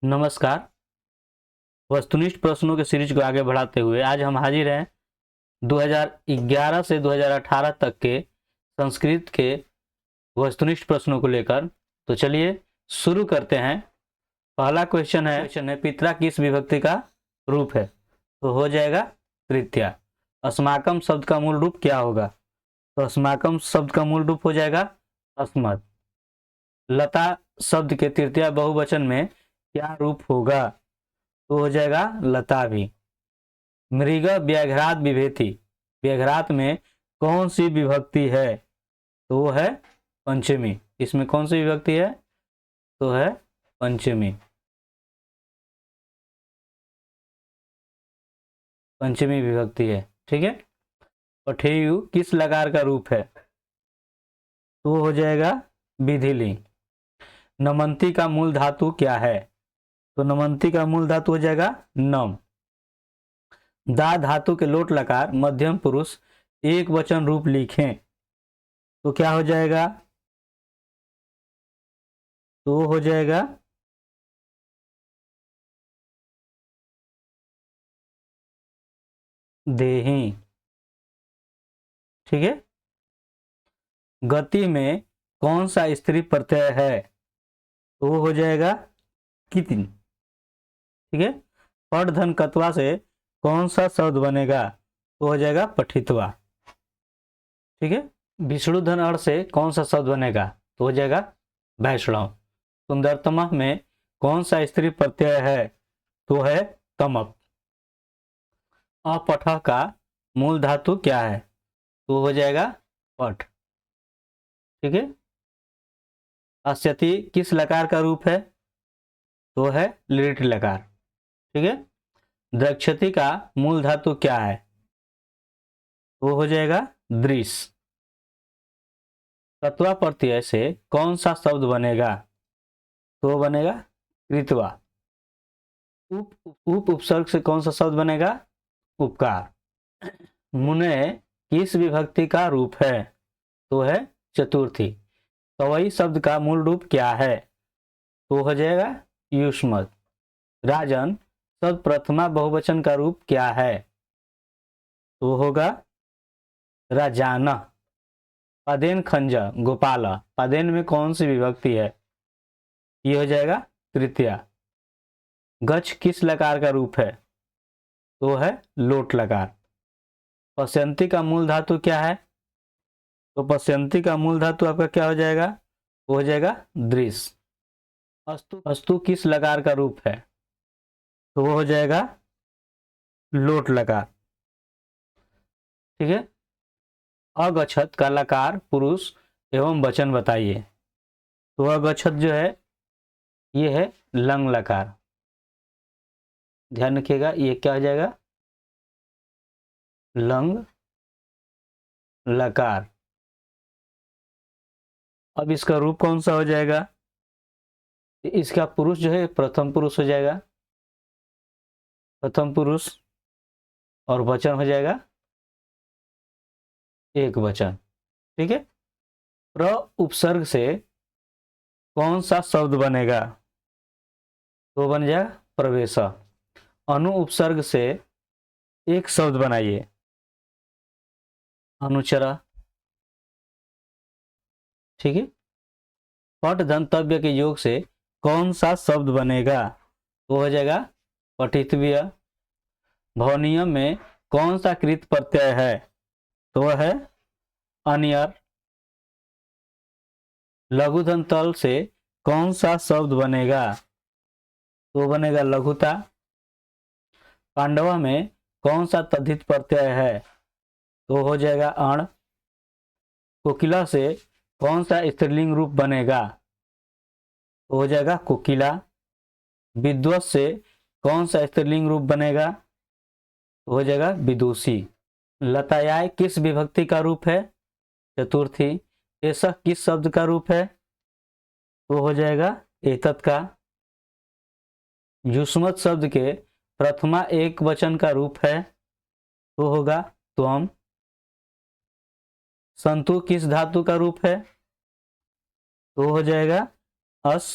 नमस्कार। वस्तुनिष्ठ प्रश्नों के सीरीज को आगे बढ़ाते हुए आज हम हाजिर हैं 2011 से 2018 तक के संस्कृत के वस्तुनिष्ठ प्रश्नों को लेकर। तो चलिए शुरू करते हैं। पहला क्वेश्चन है पितरा किस विभक्ति का रूप है? तो हो जाएगा तृतीया। अस्माकम शब्द का मूल रूप क्या होगा? तो अस्माकम शब्द का मूल रूप हो जाएगा अस्मत्। लता शब्द के तृतीया बहुवचन में क्या रूप होगा? तो हो जाएगा लता भी। मृग व्याघ्रात बिभेति, व्याघ्रात में कौन सी विभक्ति है? तो वो है पंचमी। इसमें कौन सी विभक्ति है? तो है पंचमी। पंचमी विभक्ति है, ठीक है। पठेयु किस लकार का रूप है? तो हो जाएगा विधिलिंग। नमंती का मूल धातु क्या है? तो नमंती का मूल धातु हो जाएगा नम। दा धातु के लोट लकार मध्यम पुरुष एक वचन रूप लिखें तो क्या हो जाएगा? तो हो जाएगा देही, ठीक है। गति में कौन सा स्त्री प्रत्यय है? तो वो हो जाएगा कितिन, ठीक है। पट धन कत्वा से कौन सा शब्द बनेगा? तो हो जाएगा पठित्वा, ठीक है। विष्णु धन अड़ से कौन सा शब्द बनेगा? तो हो जाएगा वैष्णव। सुंदरतम में कौन सा स्त्री प्रत्यय है? तो है तमप। अपठ का मूल धातु क्या है? तो हो जाएगा पठ, ठीक है। अस्यति किस लकार का रूप है? तो है लिट लकार, ठीक है। द्रक्षति का मूल धातु क्या है? वो हो जाएगा दृश। तत्वा प्रत्यय से कौन सा शब्द बनेगा? तो बनेगा कृत्वा। उप उपसर्ग से कौन सा शब्द बनेगा? उपकार। मुने किस विभक्ति का रूप है? तो है चतुर्थी। कवई शब्द का मूल रूप क्या है? तो हो जाएगा युष्मत्। राजन शब्द प्रथमा बहुवचन का रूप क्या है? तो होगा राजान। पदेन खंज गोपाल, पदेन में कौन सी विभक्ति है? ये हो जाएगा तृतीया। गच्छ किस लकार का रूप है? तो है लोट लकार। पश्यंती का मूल धातु क्या है? तो पश्यंती का मूल धातु आपका क्या हो जाएगा? वो हो जाएगा दृश्य। अस्तु अस्तु किस लकार का रूप है? तो वो हो जाएगा लोट लकार, ठीक है। अगछत का लकार पुरुष एवं वचन बताइए। तो अगछत जो है ये है लंग लकार। ध्यान रखिएगा ये क्या हो जाएगा? लंग लकार। अब इसका रूप कौन सा हो जाएगा? इसका पुरुष जो है प्रथम पुरुष हो जाएगा, प्रथम पुरुष, और वचन हो जाएगा एक वचन, ठीक है। प्र उपसर्ग से कौन सा शब्द बनेगा? तो बन जाएगा प्रवेश। अनु उपसर्ग से एक शब्द बनाइए। अनुचरा, ठीक है। पट धंतव्य के योग से कौन सा शब्द बनेगा? तो हो जाएगा पठितव्य। भवनीय में कौन सा कृत प्रत्यय है? तो है अनियर। लघु दंतल से कौन सा शब्द बनेगा? तो बनेगा लघुता। पांडव में कौन सा तद्धित प्रत्यय है? तो हो जाएगा अण। कोकिला से कौन सा स्त्रीलिंग रूप बनेगा? तो हो जाएगा कोकिला। विद्वत से कौन सा स्त्रीलिंग रूप बनेगा? तो हो जाएगा विदुषी। लतायाय किस विभक्ति का रूप है? चतुर्थी। ऐसा किस शब्द का रूप है? तो हो जाएगा एतत् का। युष्मत शब्द के प्रथमा एक वचन का रूप है? तो होगा त्वम। संतु किस धातु का रूप है? तो हो जाएगा अस।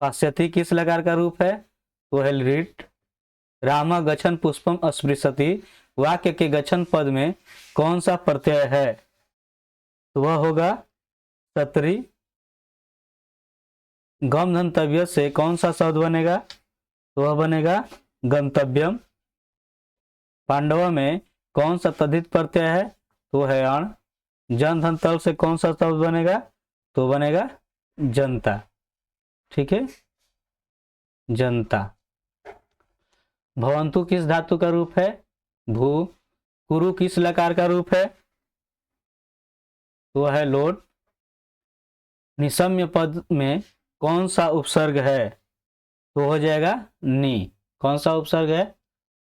पश्यति किस लकार का रूप है? तो है लीट। राम गच्छन् पुष्पम स्पृशति, वाक्य के गच्छन् पद में कौन सा प्रत्यय है? तो वह होगा सत्री। गम गंतव्य से कौन सा शब्द बनेगा? तो वह बनेगा गंतव्यम। पांडव में कौन सा तद्धित प्रत्यय है? तो है अण। जन धन तल से कौन सा शब्द बनेगा? तो बनेगा जनता। ठीक है, जनता। भवंतु किस धातु का रूप है? भू। कुरु किस लकार का रूप है? तो है लोट। निशम्य पद में कौन सा उपसर्ग है? तो हो जाएगा नी। कौन सा उपसर्ग है?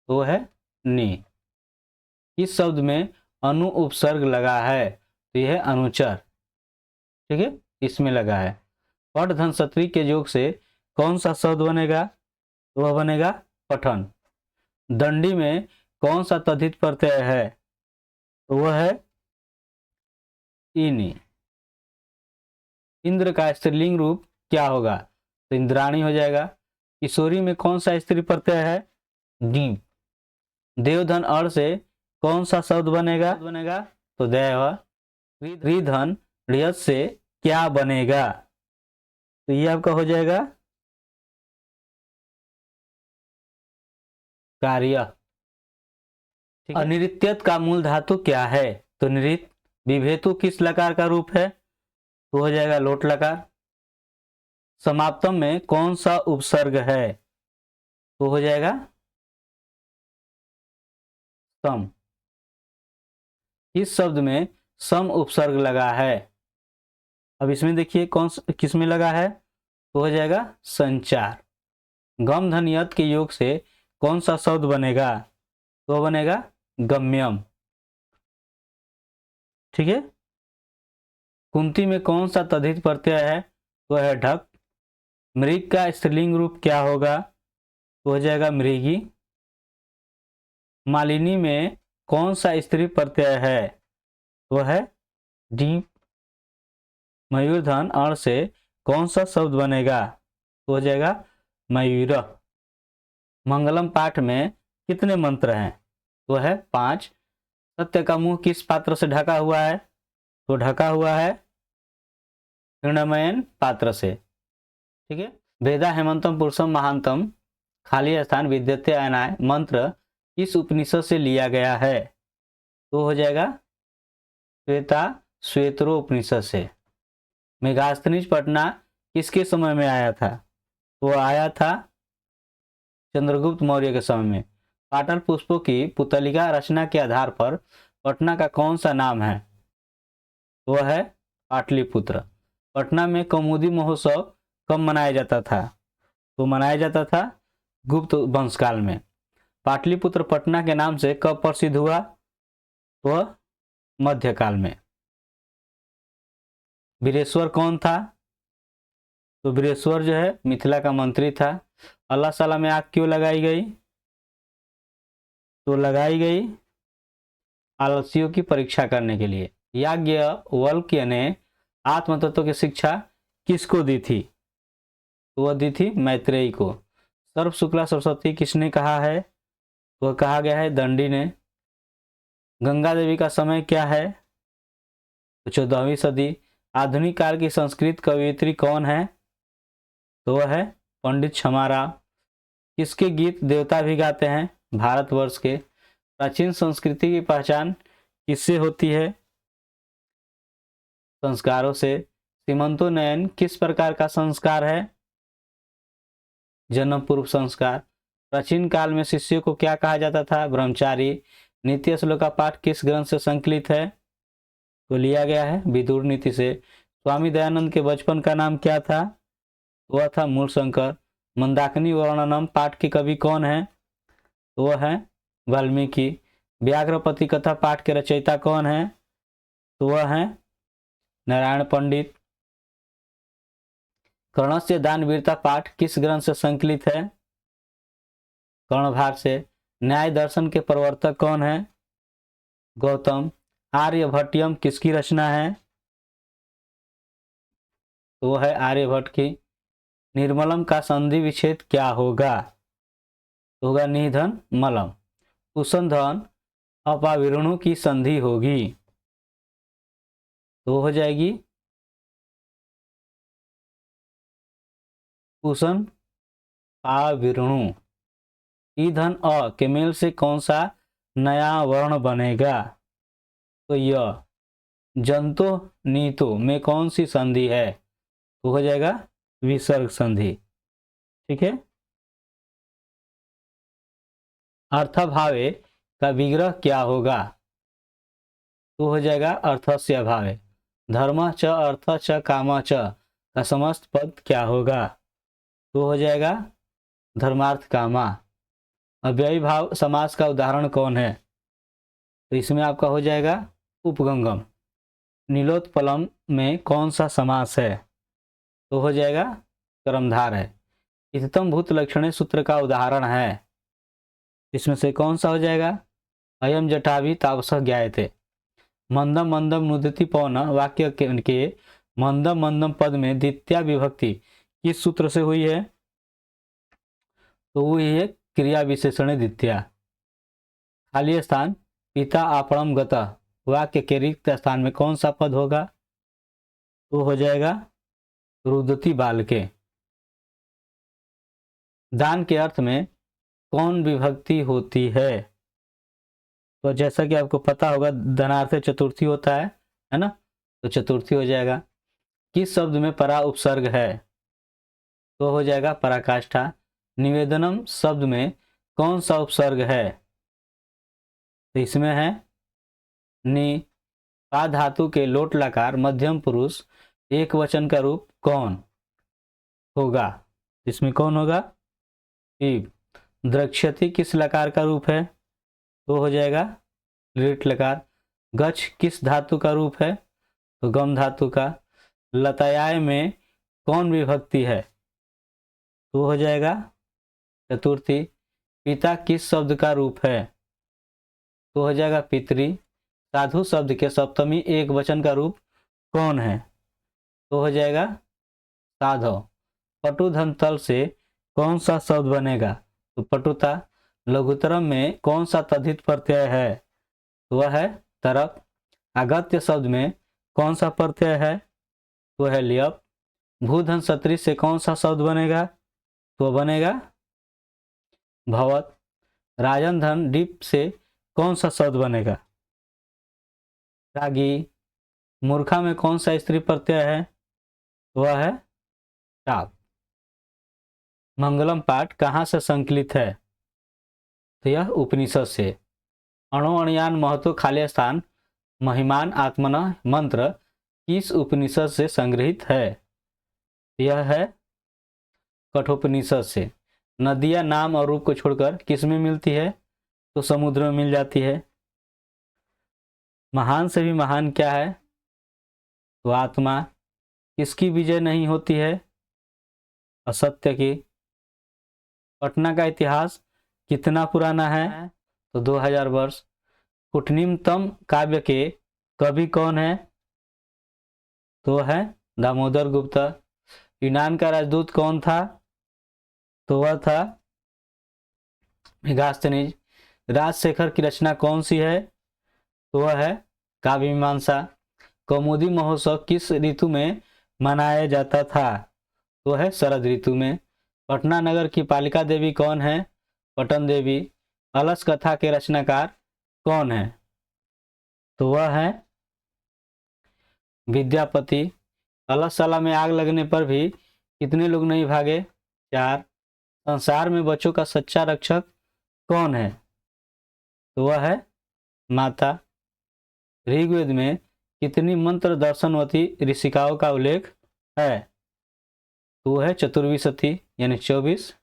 तो है नी। इस शब्द में अनु उपसर्ग लगा है, तो यह है अनुचर। ठीक है, इसमें लगा है। पठ धन सत्री के योग से कौन सा शब्द बनेगा? तो वह बनेगा पठन। दंडी में कौन सा तद्धित प्रत्यय है? तो वह है इनी। इंद्र का स्त्रीलिंग रूप क्या होगा? तो इंद्राणी हो जाएगा। किशोरी में कौन सा स्त्री प्रत्यय है? दीप। देवधन अड़ से कौन सा शब्द बनेगा? तो देव। रिधन रियत से क्या बनेगा? तो ये आपका हो जाएगा कार्य। अनिर्त्यत का मूल धातु क्या है? तो निरित। विभेतु किस लकार का रूप है? तो हो जाएगा लोट लकार। समाप्तम में कौन सा उपसर्ग है? तो हो जाएगा सम। इस शब्द में सम उपसर्ग लगा है। अब इसमें देखिए कौन किस में लगा है? तो हो जाएगा संचार। गम धन यत के योग से कौन सा शब्द बनेगा? तो बनेगा गम्यम। ठीक है। कुंती में कौन सा तद्धित प्रत्यय है? तो है ढक। मृग का स्त्रीलिंग रूप क्या होगा? तो हो जाएगा मृगी। मालिनी में कौन सा स्त्री प्रत्यय है? तो है डीप। मयूरधन अण से कौन सा शब्द बनेगा? तो हो जाएगा मयूर। मंगलम पाठ में कितने मंत्र हैं? तो है 5। सत्य का मुंह किस पात्र से ढका हुआ है? तो ढका हुआ है हिरण्मयन पात्र से। ठीक है। वेदा हेमंतम पुरुषम महांतम, खाली स्थान विद्यते अनाय मंत्र किस उपनिषद से लिया गया है? तो हो जाएगा श्वेता श्वेतरो उपनिषद से। मेघास्तनिज पटना किसके समय में आया था? तो आया था चंद्रगुप्त मौर्य के समय में। पाटल पुष्पों की पुतलिका रचना के आधार पर पटना का कौन सा नाम है? वह है पाटलिपुत्र। पटना में कौमुदी महोत्सव कब मनाया जाता था? तो मनाया जाता था गुप्त वंशकाल में। पाटलिपुत्र पटना के नाम से कब प्रसिद्ध हुआ? तो मध्यकाल में। वीरेश्वर कौन था? तो वीरेश्वर जो है मिथिला का मंत्री था। अल्लाह साला में आग क्यों लगाई गई? तो लगाई गई आलसियों की परीक्षा करने के लिए। याज्ञवल्क्य ने आत्म तत्व की शिक्षा किसको दी थी? तो वह दी थी मैत्रेयी को। सर्व शुक्ला सरस्वती किसने कहा है? वह कहा गया है दंडी ने। गंगा देवी का समय क्या है? तो 14वीं सदी। आधुनिक काल की संस्कृत कवयित्री कौन है? तो वह है पंडित क्षमाराव। किसके गीत देवता भी गाते हैं? भारतवर्ष के। प्राचीन संस्कृति की पहचान किससे होती है? संस्कारों से। सीमंतोन्नयन किस प्रकार का संस्कार है? जन्म पूर्व संस्कार। प्राचीन काल में शिष्य को क्या कहा जाता था? ब्रह्मचारी। नीति श्लोक का पाठ किस ग्रंथ से संकलित है? तो लिया गया है विदुर नीति से। स्वामी दयानंद के बचपन का नाम क्या था? वह था मूलशंकर। मंदाकिनी वर्णनम पाठ के कवि कौन है? तो वह है वाल्मीकि। व्याघ्रपति कथा पाठ के रचयिता कौन है? तो वह है नारायण पंडित। कर्णस्य दान वीरता पाठ किस ग्रंथ से संकलित है? कर्णभार से। न्याय दर्शन के प्रवर्तक कौन है? गौतम। आर्यभट्टियम किसकी रचना है? तो वह है आर्यभट्ट की। निर्मलम का संधि विच्छेद क्या होगा? तो होगा निधन मलम। कुसंधन अपाविरणु की संधि होगी तो हो जाएगी कुशन पाविरणु। ईधन अ के मेल से कौन सा नया वर्ण बनेगा? तो यह। जंतो नीतो में कौन सी संधि है? तो हो जाएगा विसर्ग संधि। ठीक है। अर्थाभावे का विग्रह क्या होगा? तो हो जाएगा अर्थस्य अभावे। धर्म च अर्थ च काम च का समस्त पद क्या होगा? तो हो जाएगा धर्मार्थ कामा। अव्ययी भाव समास का उदाहरण कौन है? तो इसमें आपका हो जाएगा उपगंगम। नीलोत्पलम में कौन सा समास है? तो हो जाएगा कर्मधार है। इतम भूत लक्षणे सूत्र का उदाहरण है, इसमें से कौन सा हो जाएगा? अयम जटाभि तापस ज्ञायते। मंदम मंदम नुदति पवन वाक्य के मंदम मंदम पद में द्वितीय विभक्ति किस सूत्र से हुई है? तो वो है क्रिया विशेषण द्वितीय। खाली स्थान पिता आपणम गता वाक्य के रिक्त स्थान में कौन सा पद होगा? तो हो जाएगा रुदति बालके। दान के अर्थ में कौन विभक्ति होती है? तो जैसा कि आपको पता होगा धनार्थ चतुर्थी होता है ना, तो चतुर्थी हो जाएगा। किस शब्द में परा उपसर्ग है? तो हो जाएगा पराकाष्ठा। निवेदनम शब्द में कौन सा उपसर्ग है? तो इसमें है नि। पा धातु के लोट लकार मध्यम पुरुष एक वचन का रूप कौन होगा? इसमें कौन होगा? पीप। द्रक्ष्यति किस लकार का रूप है? तो हो जाएगा लिट लकार। गच्छ किस धातु का रूप है? तो गम धातु का। लतायाय में कौन विभक्ति है? तो हो जाएगा चतुर्थी। पिता किस शब्द का रूप है? तो हो जाएगा पितरी। साधु शब्द के सप्तमी एक वचन का रूप कौन है? तो हो जाएगा साधव। पटुधन तल से कौन सा शब्द बनेगा? तो पटुता। लघुतरम में कौन सा तद्धित प्रत्यय है? तो वह है तरप। अगत्य शब्द में कौन सा प्रत्यय है? तो है लियप। भूधन सत्री से कौन सा शब्द बनेगा? तो बनेगा भवत। राजन धन डीप से कौन सा शब्द बनेगा? रागी। मूर्खा में कौन सा स्त्री प्रत्यय है? वह है टाप। मंगलम पाठ कहाँ से संकलित है? तो यह उपनिषद से। अणो अणयान महतो खाली स्थान महिमान आत्मना मंत्र किस उपनिषद से संग्रहित है? यह है कठोपनिषद से। नदियां नाम और रूप को छोड़कर किस में मिलती है? तो समुद्र में मिल जाती है। महान से भी महान क्या है? तो आत्मा। किसकी विजय नहीं होती है? असत्य की। पटना का इतिहास कितना पुराना है? तो 2000 वर्ष। कुटनिमतम काव्य के कवि कौन है? तो है दामोदर गुप्त। यूनान का राजदूत कौन था? तो वह था मेगास्थनीज। राजशेखर की रचना कौन सी है? तो वह है काव्य मीमांसा। कौमुदी महोत्सव किस ऋतु में मनाया जाता था? तो है शरद ऋतु में। पटना नगर की पालिका देवी कौन है? पटन देवी। अलस कथा के रचनाकार कौन है? तो वह है विद्यापति। अलसशाला में आग लगने पर भी कितने लोग नहीं भागे? 4। संसार में बच्चों का सच्चा रक्षक कौन है? तो वह है माता। ऋग्वेद में कितनी मंत्र दर्शनवती ऋषिकाओं का उल्लेख है? तो वह है चतुर्विशति यानी 24।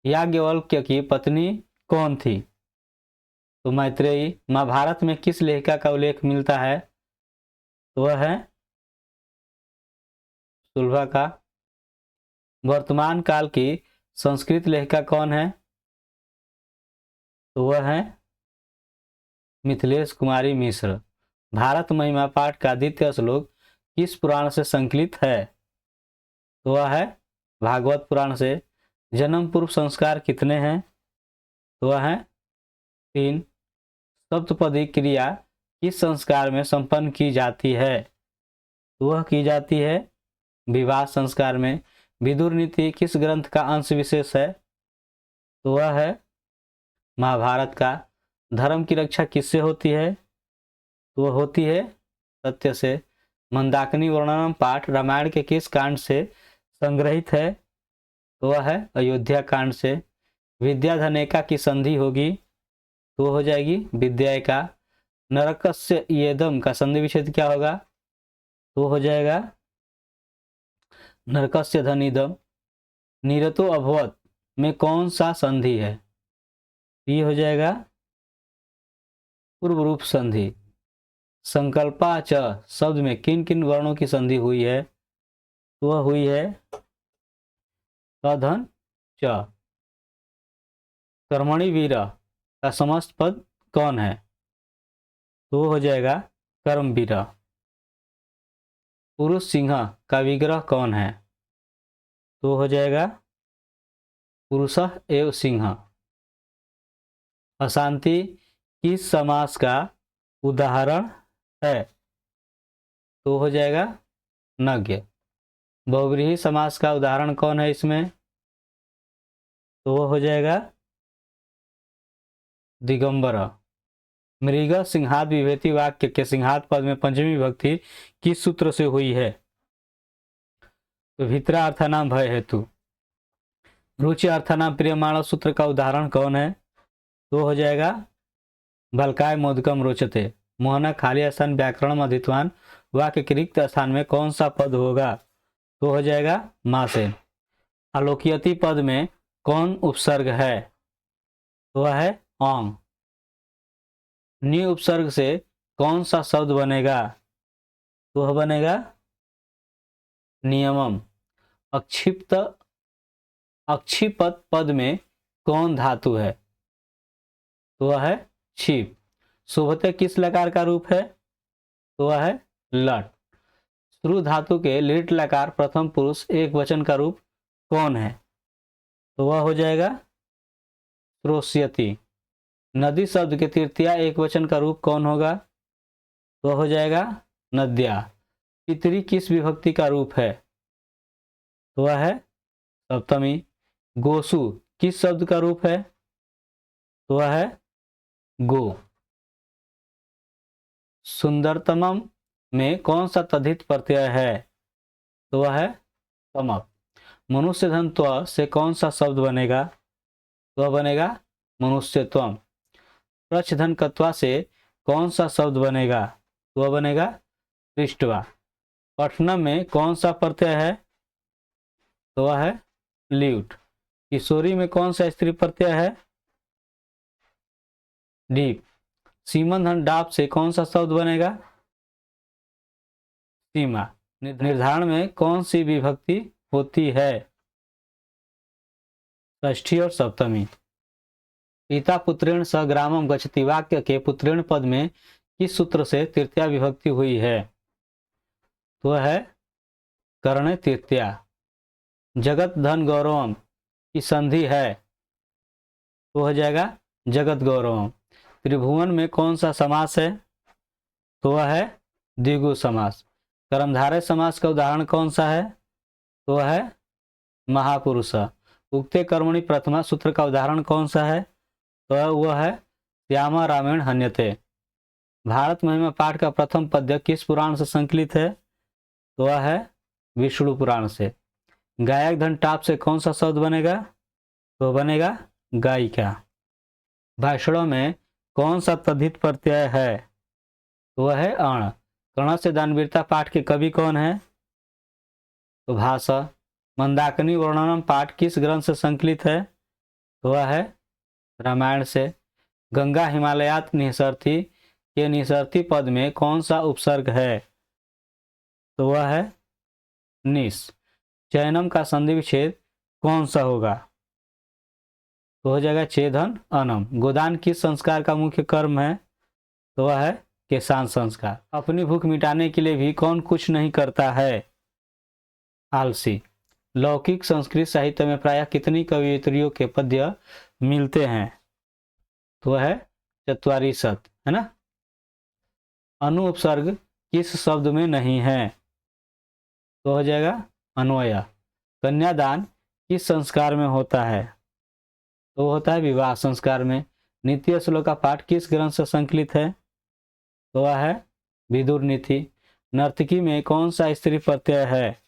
याज्ञवल्क्य की पत्नी कौन थी? तो मैत्रेयी। महाभारत में किस लेखिका का उल्लेख मिलता है? तो वह है सुलभा का। वर्तमान काल की संस्कृत लेखिका कौन है? तो वह है मिथिलेश कुमारी मिश्र। भारत महिमा पाठ का द्वितीय श्लोक किस पुराण से संकलित है? तो वह है भागवत पुराण से। जन्म पूर्व संस्कार कितने हैं? तो वह है 3। सप्तपदी क्रिया किस संस्कार में संपन्न की जाती है? तो वह की जाती है विवाह संस्कार में। विदुर नीति किस ग्रंथ का अंश विशेष है? तो वह है महाभारत का। धर्म की रक्षा किससे होती है? तो वह होती है सत्य से। मंदाकिनी वर्णनम पाठ रामायण के किस कांड से संग्रहित है? तो वह है अयोध्या कांड से। विद्याधनेका की संधि होगी तो हो जाएगी विद्या का। नरकस्य येदम का संधि विच्छेद क्या होगा? तो हो जाएगा नरकस्य धनिदम। निरतो अभवत में कौन सा संधि है? ये हो जाएगा पूर्व रूप संधि। संकल्पा च शब्द में किन किन वर्णों की संधि हुई है? तो वह हुई है तधन च। कर्मणि वीर का समस्त पद कौन है? तो हो जाएगा कर्मवीर। पुरुष सिंह का विग्रह कौन है? तो हो जाएगा पुरुषः एव सिंह। अशांति किस समास का उदाहरण है? तो हो जाएगा नज्ञ। बहुव्रीहि समास का उदाहरण कौन है इसमें? तो वो हो जाएगा दिगंबर। मृग सिंहात विभेति वाक्य के सिंहात पद में पंचमी विभक्ति किस सूत्र से हुई है? तो भित्रा अर्थानाम भय हेतु। रुचि अर्थानाम प्रियमाण सूत्र का उदाहरण कौन है? तो हो जाएगा बलकाय मोदकम रोचते। मोहना खाली स्थान व्याकरण अधित्वान वाक्य के रिक्त स्थान में कौन सा पद होगा? तो हो जाएगा मासे। आलोक्यति पद में कौन उपसर्ग है? तो वह है औंग। नि उपसर्ग से कौन सा शब्द बनेगा? तो वह बनेगा नियमम। अक्षिप्त अक्षिपत पद में कौन धातु है? तो वह है क्षिप। शुभते किस लकार का रूप है? तो वह है लट। श्रु धातु के लिट लकार प्रथम पुरुष एक वचन का रूप कौन है? तो वह हो जाएगा श्रोष्यति। नदी शब्द के तृतीया एक वचन का रूप कौन होगा? तो हो जाएगा नद्या। पितरी किस विभक्ति का रूप है? तो वह है सप्तमी। गोसु किस शब्द का रूप है? तो वह है गो। सुंदरतमम में कौन सा तद्धित प्रत्यय है? तो वह है तमक। मनुष्य धन त्व से कौन सा शब्द बनेगा? तो वह बनेगा मनुष्यत्वम। प्रच्छधन कत्वा से कौन सा शब्द बनेगा? तो वह बनेगा पृष्ठवा। पठनम में कौन सा प्रत्यय है? तो वह है ल्यूट। किशोरी में कौन सा स्त्री प्रत्यय है? डीप। सीमन धन डाप से कौन सा शब्द बनेगा? सीमा। निर्धारण में कौन सी विभक्ति होती है? षष्ठी और सप्तमी। पिता पुत्रेण स ग्रामम गच्छति वाक्य के पुत्रेण पद में किस सूत्र से तृतीया विभक्ति हुई है? तो है कर्ण तृतीया। जगत धन गौरवम की संधि है तो हो जाएगा जगत गौरवम। त्रिभुवन में कौन सा समास है? तो वह है द्विगु समास। कर्मधारय समास का उदाहरण कौन सा है? तो वह है महापुरुष। उक्ते कर्मणि प्रथमा सूत्र का उदाहरण कौन सा है? तो वह है श्यामा रामेण हन्यते। भारत महिमा पाठ का प्रथम पद्य किस पुराण से संकलित है? तो वह है विष्णु पुराण से। गायक धन टाप से कौन सा शब्द बनेगा? तो बनेगा गायिका। भाषणों में कौन सा तद्धित प्रत्यय है? तो वह है अण। कर्ण से दानवीरता पाठ के कवि कौन है? तो भाषा। मंदाकिनी वर्णनम पाठ किस ग्रंथ से संकलित है? तो वह है रामायण से। गंगा हिमालयात निसरती के निसरती पद में कौन सा उपसर्ग है? तो वह है निस। चयनम का संधि विच्छेद कौन सा होगा? तो हो जाएगा छेदन अनम। गोदान किस संस्कार का मुख्य कर्म है? तो वह है किसान संस्कार। अपनी भूख मिटाने के लिए भी कौन कुछ नहीं करता है? आलसी। लौकिक संस्कृत साहित्य में प्रायः कितनी कवयित्रियों के पद्य मिलते हैं? तो है 44, है ना। अनु उपसर्ग किस शब्द में नहीं है? तो हो जाएगा अन्वय। कन्यादान किस संस्कार में होता है? तो होता है विवाह संस्कार में। नीति श्लोक का पाठ किस ग्रंथ से संकलित है? तो वह है विदुर नीति। नर्तकी में कौन सा स्त्री प्रत्यय है?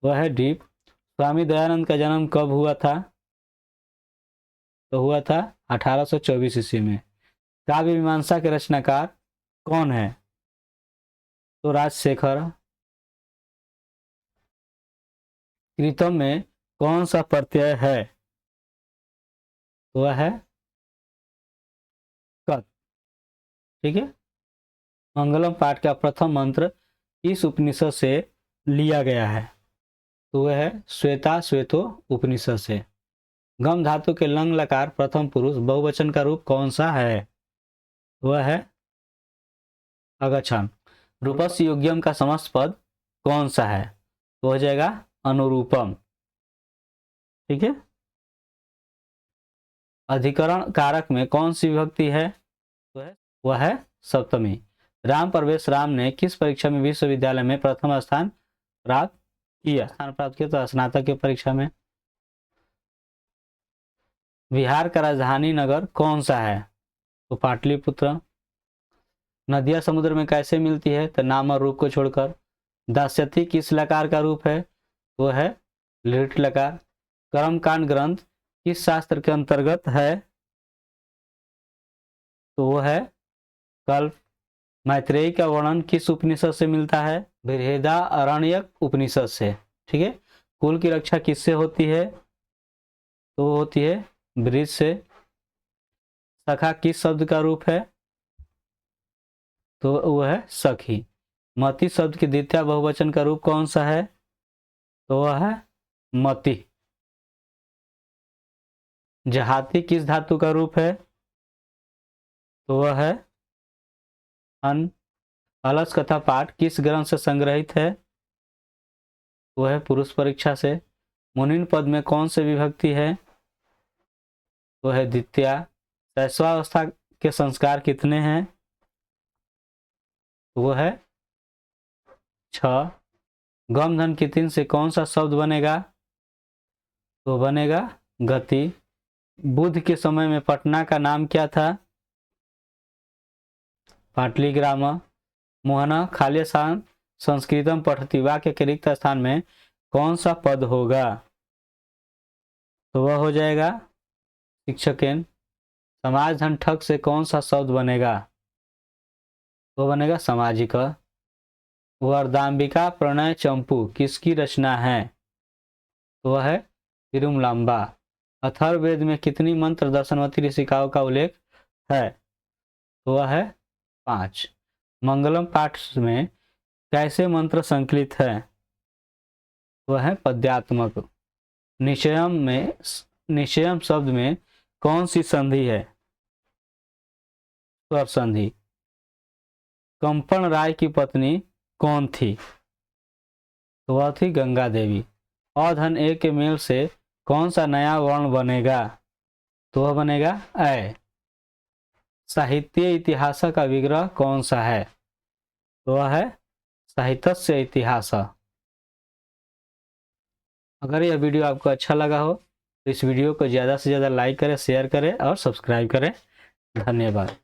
वह है डीप। स्वामी दयानंद का जन्म कब हुआ था? तो हुआ था 1824 ईस्वी में। काव्य मीमांसा के रचनाकार कौन है? तो राजशेखर। कृतम में कौन सा प्रत्यय है? वह है कत। ठीक है। मंगलम पाठ का प्रथम मंत्र इस उपनिषद से लिया गया है? तो वह है श्वेता श्वेतो उपनिषद से। गम धातु के लंग लकार प्रथम पुरुष बहुवचन का रूप कौन सा है? वह है अगच्छान। रूपस्य योग्यम का समस्त पद कौन सा है? तो हो जाएगा अनुरूपम। ठीक है। अधिकरण कारक में कौन सी विभक्ति है? तो है वह है सप्तमी। राम प्रवेश राम ने किस परीक्षा में विश्वविद्यालय में प्रथम स्थान प्राप्त किया? तो स्नातक की परीक्षा में। बिहार का राजधानी नगर कौन सा है? तो पाटलिपुत्र। नदियां समुद्र में कैसे मिलती है? तो नाम और रूप को छोड़कर। दास्यति किस लकार का रूप है? वो है लिट लकार। कर्मकांड ग्रंथ किस शास्त्र के अंतर्गत है? तो वो है कल्प। मैत्रेयी का वर्णन किस उपनिषद से मिलता है? बृहदारण्यक उपनिषद से। ठीक है। कुल की रक्षा किससे होती है? तो वो होती है वृष से। सखा किस शब्द का रूप है? तो वह है सखी। मति शब्द के द्वितीय बहुवचन का रूप कौन सा है? तो वह है मति। जहाती किस धातु का रूप है? तो वह है अन। अलस कथा पाठ किस ग्रंथ से संग्रहित है? वह है पुरुष परीक्षा से। मुनिन पद में कौन से विभक्ति है? वह है द्वितीय। शैशवावस्था के संस्कार कितने हैं? वो है 6। गम धन की 3 से कौन सा शब्द बनेगा? तो बनेगा गति। बुद्ध के समय में पटना का नाम क्या था? पाटलीग्राम। मोहना खाली स्थान संस्कृतम पठती वाक्य के रिक्त स्थान में कौन सा पद होगा? तो वह हो जाएगा शिक्षकेन। समाज धन ठग से कौन सा शब्द बनेगा? वो बनेगा सामाजिक। वरदाम्बिका प्रणय चंपू किसकी रचना है? तो वह है तिरुमलांबा। अथर्ववेद में कितनी मंत्र दर्शनवती ऋषिकाओं का उल्लेख है? तो वह है 5। मंगलम पाठ में कैसे मंत्र संकलित है? वह है पद्यात्मक। निश्चयम शब्द में कौन सी संधि है? स्वर संधि। कंपन राय की पत्नी कौन थी? तो वह थी गंगा देवी। अधन ए के मेल से कौन सा नया वर्ण बनेगा? तो वह बनेगा अ। साहित्य इतिहास का विग्रह कौन सा है? तो वह है साहित्य इतिहास। अगर यह वीडियो आपको अच्छा लगा हो तो इस वीडियो को ज़्यादा से ज़्यादा लाइक करें, शेयर करें और सब्सक्राइब करें। धन्यवाद।